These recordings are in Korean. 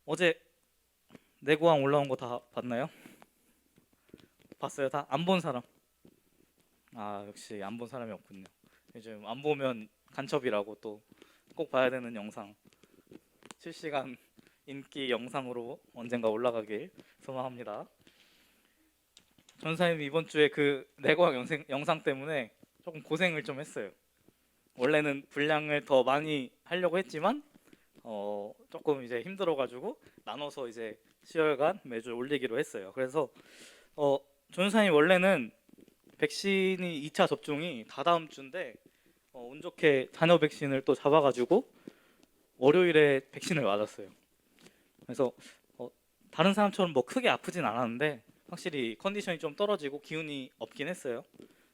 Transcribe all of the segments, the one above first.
어제 내고왕 올라온 거 다 봤나요? 봤어요? 다? 안 본 사람? 아, 역시 안 본 사람이 없군요. 요즘 안 보면 간첩이라고 또 꼭 봐야 되는 영상, 실시간 인기 영상으로 언젠가 올라가길 소망합니다. 전사님 이번 주에 그 내고왕 영상 때문에 조금 고생을 좀 했어요. 원래는 분량을 더 많이 하려고 했지만 조금 이제 힘들어가지고 나눠서 이제 수요일간 매주 올리기로 했어요. 그래서 어, 전사님 원래는 백신이 2차 접종이 다다음 주인데 운 좋게 잔여 백신을 또 잡아가지고 월요일에 백신을 맞았어요. 그래서 어, 다른 사람처럼 뭐 크게 아프진 않았는데 확실히 컨디션이 좀 떨어지고 기운이 없긴 했어요.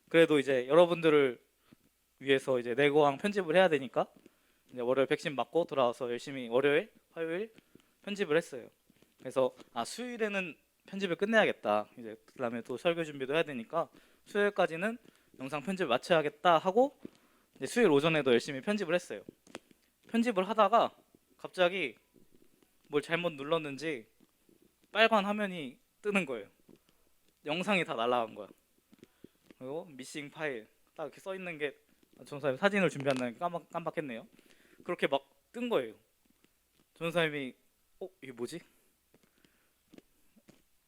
그래도 이제 여러분들을 위해서 이제 내고왕 편집을 해야 되니까 이제 월요일 백신 맞고 돌아와서 열심히 월요일, 화요일 편집을 했어요. 그래서 수요일에는 편집을 끝내야겠다. 이제 그다음에 또 설교 준비도 해야 되니까 수요일까지는 영상 편집을 마쳐야겠다 하고 이제 수요일 오전에도 열심히 편집을 했어요. 편집을 하다가 갑자기 뭘 잘못 눌렀는지 빨간 화면이 뜨는 거예요. 영상이 다 날아간 거야. 그리고 미싱 파일 딱 이렇게 써 있는 게 전사님 사진을 준비한다는 게 깜빡했네요. 그렇게 막 뜬 거예요. 전사님이 이게 뭐지?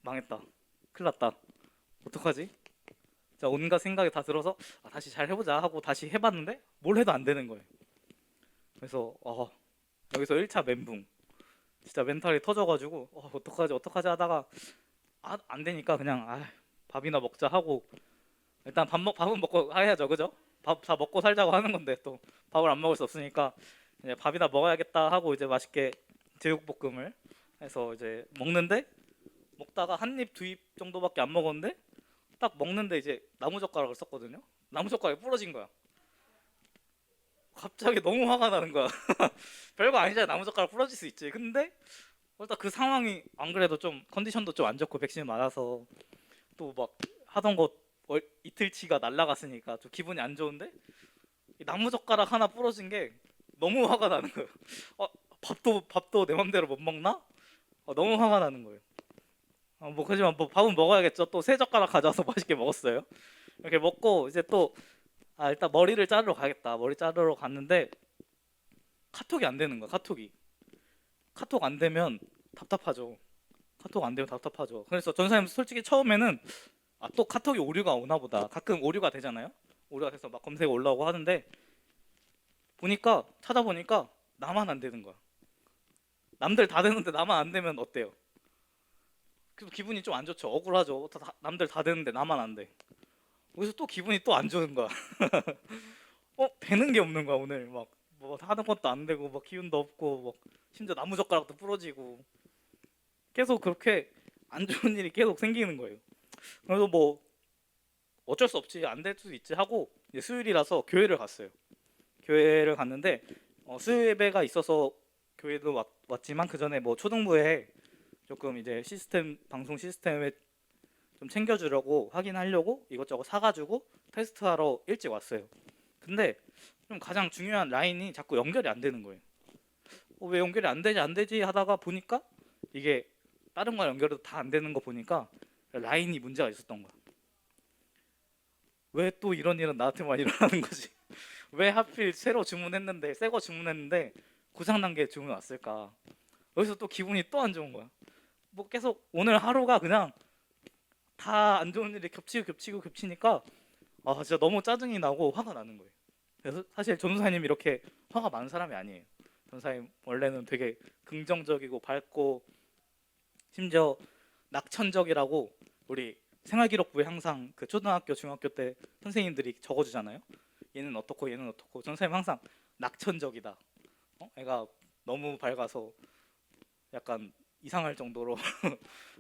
망했다. 큰일 났다. 어떡하지? 자, 온갖 생각이 다 들어서 다시 잘 해보자 하고 다시 해봤는데 뭘 해도 안 되는 거예요. 그래서 여기서 1차 멘붕. 진짜 멘탈이 터져가지고 어떡하지 하다가 안 되니까 그냥 밥이나 먹자 하고 일단 밥은 먹고 해야죠, 그죠? 밥 다 먹고 살자고 하는 건데 또 밥을 안 먹을 수 없으니까 이제 밥이나 먹어야겠다 하고 이제 맛있게 제육볶음을 해서 이제 먹는데 먹다가 한 입 두 입 정도밖에 안 먹었는데 딱 먹는데 이제 나무젓가락을 썼거든요. 나무젓가락이 부러진 거야. 갑자기 너무 화가 나는 거야. 별거 아니잖아. 나무젓가락 부러질 수 있지. 근데 일단 그 상황이 안 그래도 좀 컨디션도 좀 안 좋고 백신 맞아서 또 막 하던 거 이틀치가 날라갔으니까 좀 기분이 안 좋은데 이 나무젓가락 하나 부러진 게 너무 화가 나는 거예요. 어, 밥도 내 맘대로 못 먹나? 너무 화가 나는 거예요. 뭐 그지만 뭐 밥은 먹어야겠죠. 또 새 젓가락 가져와서 맛있게 먹었어요. 이렇게 먹고 이제 또 일단 머리를 자르러 가겠다. 머리 자르러 갔는데 카톡이 안 되는 거야. 카톡 안 되면 답답하죠. 카톡 안 되면 답답하죠. 그래서 전사님 솔직히 처음에는 또 카톡이 오류가 오나 보다. 가끔 오류가 되잖아요. 오류가 돼서 막 검색 올라오고 하는데 찾아보니까 나만 안 되는 거야. 남들 다 되는데 나만 안 되면 어때요? 그 기분이 좀 안 좋죠. 억울하죠. 남들 다 되는데 나만 안 돼. 여기서 또 기분이 또 안 좋은 거야. 되는 게 없는 거야 오늘. 막 뭐 하는 것도 안 되고 막 기운도 없고 막 심지어 나무젓가락도 부러지고 계속 그렇게 안 좋은 일이 계속 생기는 거예요. 그래서 뭐 어쩔 수 없지 안 될 수도 있지 하고 이제 수요일이라서 교회를 갔어요. 교회를 갔는데 수요 예배가 있어서 교회도 왔지만 그 전에 뭐 초등부에 조금 이제 방송 시스템에 좀 챙겨주려고 확인하려고 이것저것 사가지고 테스트하러 일찍 왔어요. 근데 좀 가장 중요한 라인이 자꾸 연결이 안 되는 거예요. 왜 연결이 안 되지 하다가 보니까 이게 다른 거 연결해도 다 안 되는 거 보니까 라인이 문제가 있었던 거야. 왜 또 이런 일은 나한테만 일어나는 거지? 왜 하필 새 거 주문했는데 고장난 게 주문 왔을까? 여기서 또 기분이 또 안 좋은 거야. 뭐 계속 오늘 하루가 그냥 다 안 좋은 일이 겹치니까 진짜 너무 짜증이 나고 화가 나는 거예요. 그래서 사실 전도사님 이렇게 화가 많은 사람이 아니에요. 전도사님 원래는 되게 긍정적이고 밝고 심지어 낙천적이라고 우리 생활기록부에 항상 그 초등학교 중학교 때 선생님들이 적어주잖아요. 얘는 어떻고 전도사님 항상 낙천적이다. 애가 너무 밝아서 약간 이상할 정도로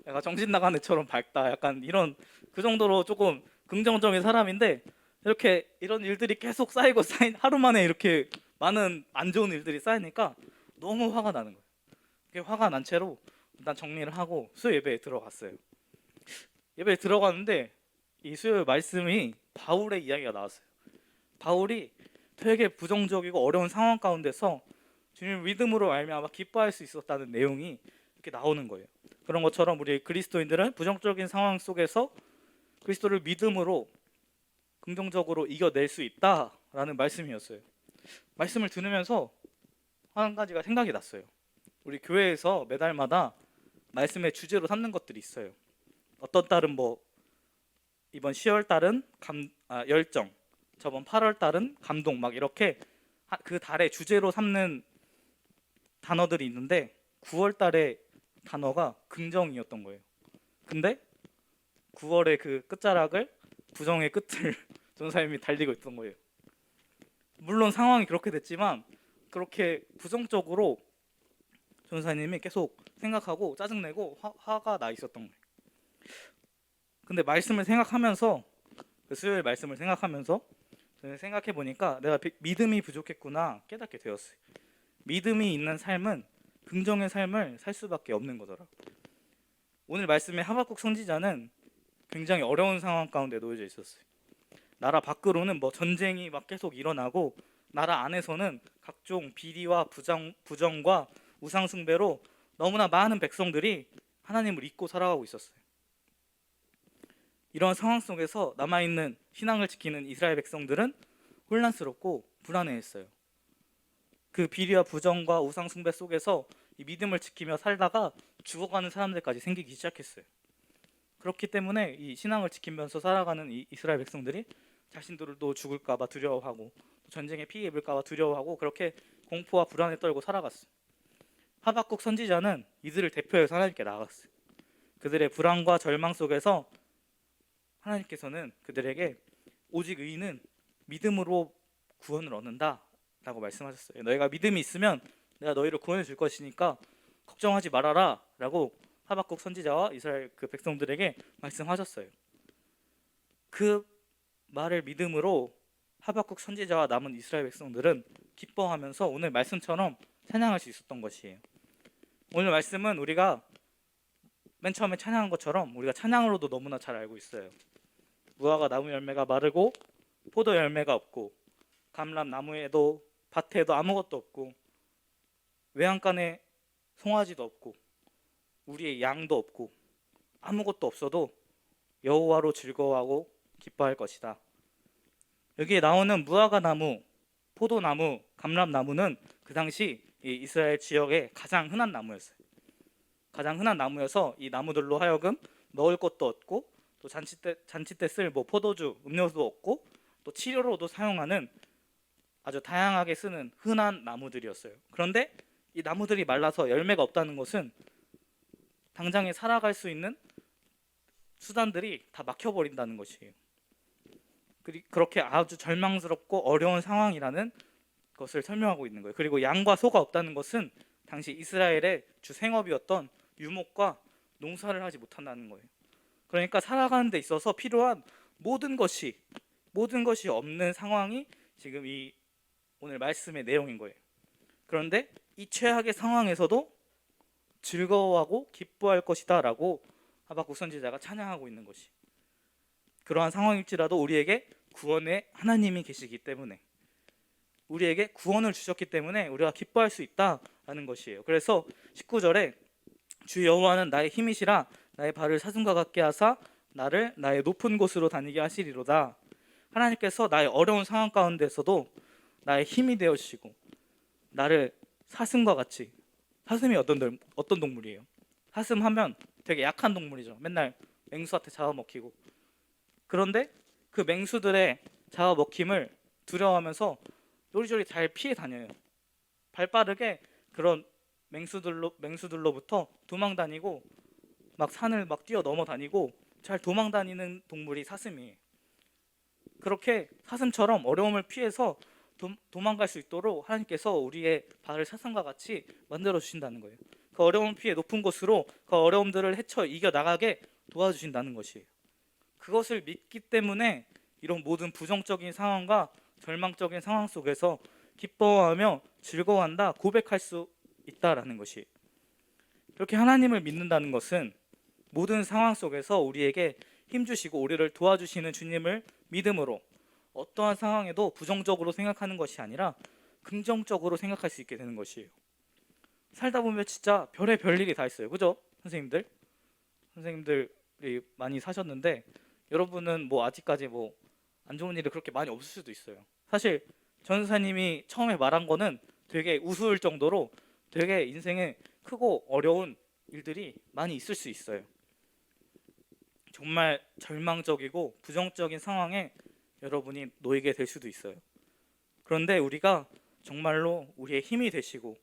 약간 정신 나간 애처럼 밝다. 약간 이런 그 정도로 조금 긍정적인 사람인데 이렇게 이런 일들이 계속 쌓인 하루 만에 이렇게 많은 안 좋은 일들이 쌓이니까 너무 화가 나는 거예요. 그게 화가 난 채로 일단 정리를 하고 수요 예배에 들어갔어요. 예배에 들어갔는데 이 수요 말씀이 바울의 이야기가 나왔어요. 바울이 되게 부정적이고 어려운 상황 가운데서 주님 믿음으로 말미암아 기뻐할 수 있었다는 내용이 이렇게 나오는 거예요. 그런 것처럼 우리 그리스도인들은 부정적인 상황 속에서 그리스도를 믿음으로 긍정적으로 이겨낼 수 있다라는 말씀이었어요. 말씀을 들으면서 한 가지가 생각이 났어요. 우리 교회에서 매달마다 말씀의 주제로 삼는 것들이 있어요. 어떤 달은 뭐 이번 10월 달은 열정, 저번 8월 달은 감동, 막 이렇게 그 달의 주제로 삼는 단어들이 있는데 9월 달의 단어가 긍정이었던 거예요. 근데 9월의 그 끝자락을 부정의 끝을 전사님이 달리고 있던 거예요. 물론 상황이 그렇게 됐지만 그렇게 부정적으로 전사님이 계속 생각하고 짜증내고 화가 나 있었던 거예요. 근데 말씀을 생각하면서 그 수요일 말씀을 생각하면서 저는 생각해 보니까 내가 믿음이 부족했구나 깨닫게 되었어요. 믿음이 있는 삶은 긍정의 삶을 살 수밖에 없는 거더라고요. 오늘 말씀의 하박국 선지자는 굉장히 어려운 상황 가운데 놓여져 있었어요. 나라 밖으로는 뭐 전쟁이 막 계속 일어나고 나라 안에서는 각종 비리와 부정과 우상 숭배로 너무나 많은 백성들이 하나님을 잊고 살아가고 있었어요. 이런 상황 속에서 남아있는 신앙을 지키는 이스라엘 백성들은 혼란스럽고 불안해했어요. 그 비리와 부정과 우상 숭배 속에서 이 믿음을 지키며 살다가 죽어가는 사람들까지 생기기 시작했어요. 그렇기 때문에 이 신앙을 지키면서 살아가는 이 이스라엘 백성들이 자신들도 죽을까봐 두려워하고 전쟁에 피해 입을까봐 두려워하고 그렇게 공포와 불안에 떨고 살아갔어요. 하박국 선지자는 이들을 대표해서 하나님께 나아갔어요. 그들의 불안과 절망 속에서 하나님께서는 그들에게 오직 의인은 믿음으로 구원을 얻는다 라고 말씀하셨어요. 너희가 믿음이 있으면 내가 너희를 구원해 줄 것이니까 걱정하지 말아라 라고 하박국 선지자와 이스라엘 그 백성들에게 말씀하셨어요. 그 말을 믿음으로 하박국 선지자와 남은 이스라엘 백성들은 기뻐하면서 오늘 말씀처럼 찬양할 수 있었던 것이에요. 오늘 말씀은 우리가 맨 처음에 찬양한 것처럼 우리가 찬양으로도 너무나 잘 알고 있어요. 무화과 나무 열매가 마르고 포도 열매가 없고 감람 나무에도 밭에도 아무것도 없고 외양간에 송아지도 없고 우리의 양도 없고 아무것도 없어도 여호와로 즐거워하고 기뻐할 것이다. 여기에 나오는 무화과 나무, 포도나무, 감람나무는 그 당시 이 이스라엘 지역의 가장 흔한 나무였어요. 가장 흔한 나무여서 이 나무들로 하여금 먹을 것도 얻고 또 잔치 때 쓸 뭐 포도주, 음료수도 얻고 또 치료로도 사용하는 아주 다양하게 쓰는 흔한 나무들이었어요. 그런데 이 나무들이 말라서 열매가 없다는 것은 당장에 살아갈 수 있는 수단들이 다 막혀버린다는 것이에요. 그렇게 아주 절망스럽고 어려운 상황이라는 것을 설명하고 있는 거예요. 그리고 양과 소가 없다는 것은 당시 이스라엘의 주 생업이었던 유목과 농사를 하지 못한다는 거예요. 그러니까 살아가는 데 있어서 필요한 모든 것이 없는 상황이 지금 이 오늘 말씀의 내용인 거예요. 그런데 이 최악의 상황에서도 즐거워하고 기뻐할 것이다 라고 하박국 선지자가 찬양하고 있는 것이, 그러한 상황일지라도 우리에게 구원의 하나님이 계시기 때문에, 우리에게 구원을 주셨기 때문에 우리가 기뻐할 수 있다라는 것이에요. 그래서 19절에 주 여호와는 나의 힘이시라 나의 발을 사슴과 같게 하사 나를 나의 높은 곳으로 다니게 하시리로다. 하나님께서 나의 어려운 상황 가운데서도 나의 힘이 되어 주시고 나를 사슴과 같이, 사슴이 어떤 동물이에요? 사슴 하면 되게 약한 동물이죠. 맨날 맹수한테 잡아먹히고. 그런데 그 맹수들의 잡아먹힘을 두려워하면서 요리조리 잘 피해 다녀요. 발빠르게 그런 맹수들로부터 도망 다니고 막 산을 막 뛰어 넘어 다니고 잘 도망 다니는 동물이 사슴이에요. 그렇게 사슴처럼 어려움을 피해서 도망갈 수 있도록 하나님께서 우리의 발을 사슴과 같이 만들어 주신다는 거예요. 그 어려움 피해 높은 곳으로 그 어려움들을 헤쳐 이겨 나가게 도와주신다는 것이에요. 그것을 믿기 때문에 이런 모든 부정적인 상황과 절망적인 상황 속에서 기뻐하며 즐거워한다 고백할 수 있다라는 것이, 이렇게 하나님을 믿는다는 것은 모든 상황 속에서 우리에게 힘주시고 우리를 도와주시는 주님을 믿음으로 어떠한 상황에도 부정적으로 생각하는 것이 아니라 긍정적으로 생각할 수 있게 되는 것이에요. 살다 보면 진짜 별의 일이 다 있어요. 그죠? 선생님들이 많이 사셨는데 여러분은 뭐 아직까지 뭐 안 좋은 일이 그렇게 많이 없을 수도 있어요. 사실 전사님이 처음에 말한 거는 되게 우스울 정도로 되게 인생에 크고 어려운 일들이 많이 있을 수 있어요. 정말 절망적이고 부정적인 상황에 여러분이 놓이게 될 수도 있어요. 그런데 우리가 정말로 우리의 힘이 되시고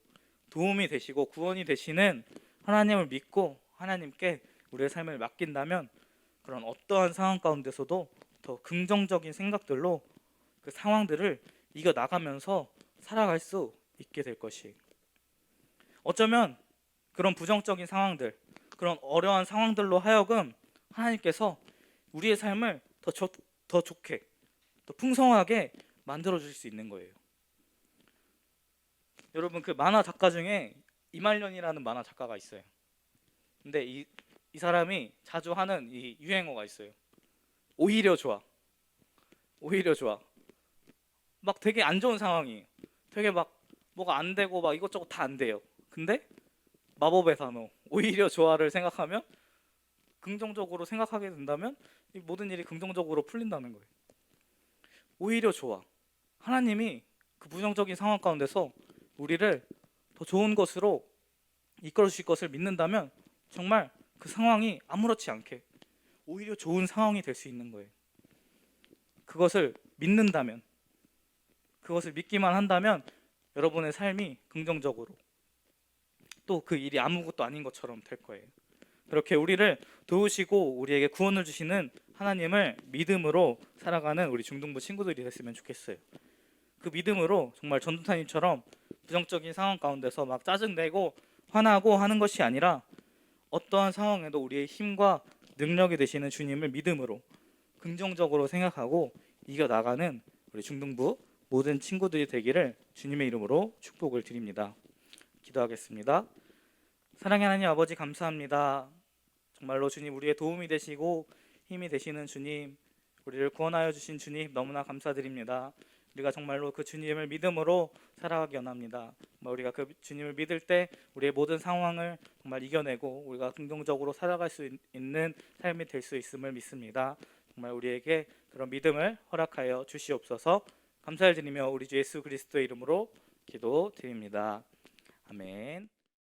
도움이 되시고 구원이 되시는 하나님을 믿고 하나님께 우리의 삶을 맡긴다면 그런 어떠한 상황 가운데서도 더 긍정적인 생각들로 그 상황들을 이겨 나가면서 살아갈 수 있게 될 것이. 어쩌면 그런 부정적인 상황들, 그런 어려운 상황들로 하여금 하나님께서 우리의 삶을 더 좋게, 더 풍성하게 만들어 주실 수 있는 거예요. 여러분 그 만화 작가 중에 이말년이라는 만화 작가가 있어요. 근데 이 사람이 자주 하는 이 유행어가 있어요. 오히려 좋아. 오히려 좋아. 막 되게 안 좋은 상황이에요. 되게 막 뭐가 안 되고 막 이것저것 다 안 돼요. 근데 마법의 단어 오히려 좋아를 생각하면 긍정적으로 생각하게 된다면 이 모든 일이 긍정적으로 풀린다는 거예요. 오히려 좋아. 하나님이 그 부정적인 상황 가운데서 우리를 더 좋은 것으로 이끌어 주실 것을 믿는다면 정말 그 상황이 아무렇지 않게 오히려 좋은 상황이 될 수 있는 거예요. 그것을 믿는다면, 그것을 믿기만 한다면 여러분의 삶이 긍정적으로 또 그 일이 아무것도 아닌 것처럼 될 거예요. 그렇게 우리를 도우시고 우리에게 구원을 주시는 하나님을 믿음으로 살아가는 우리 중등부 친구들이 됐으면 좋겠어요. 그 믿음으로 정말 전도사님처럼 부정적인 상황 가운데서 막 짜증내고 화나고 하는 것이 아니라 어떠한 상황에도 우리의 힘과 능력이 되시는 주님을 믿음으로 긍정적으로 생각하고 이겨나가는 우리 중등부 모든 친구들이 되기를 주님의 이름으로 축복을 드립니다. 기도하겠습니다. 사랑의 하나님 아버지 감사합니다. 정말로 주님 우리의 도움이 되시고 힘이 되시는 주님, 우리를 구원하여 주신 주님 너무나 감사드립니다. 우리가 정말로 그 주님을 믿음으로 살아가기 원합니다. 우리가 그 주님을 믿을 때 우리의 모든 상황을 정말 이겨내고 우리가 긍정적으로 살아갈 수 있는 삶이 될 수 있음을 믿습니다. 정말 우리에게 그런 믿음을 허락하여 주시옵소서. 감사를 드리며 우리 주 예수 그리스도의 이름으로 기도드립니다. 아멘.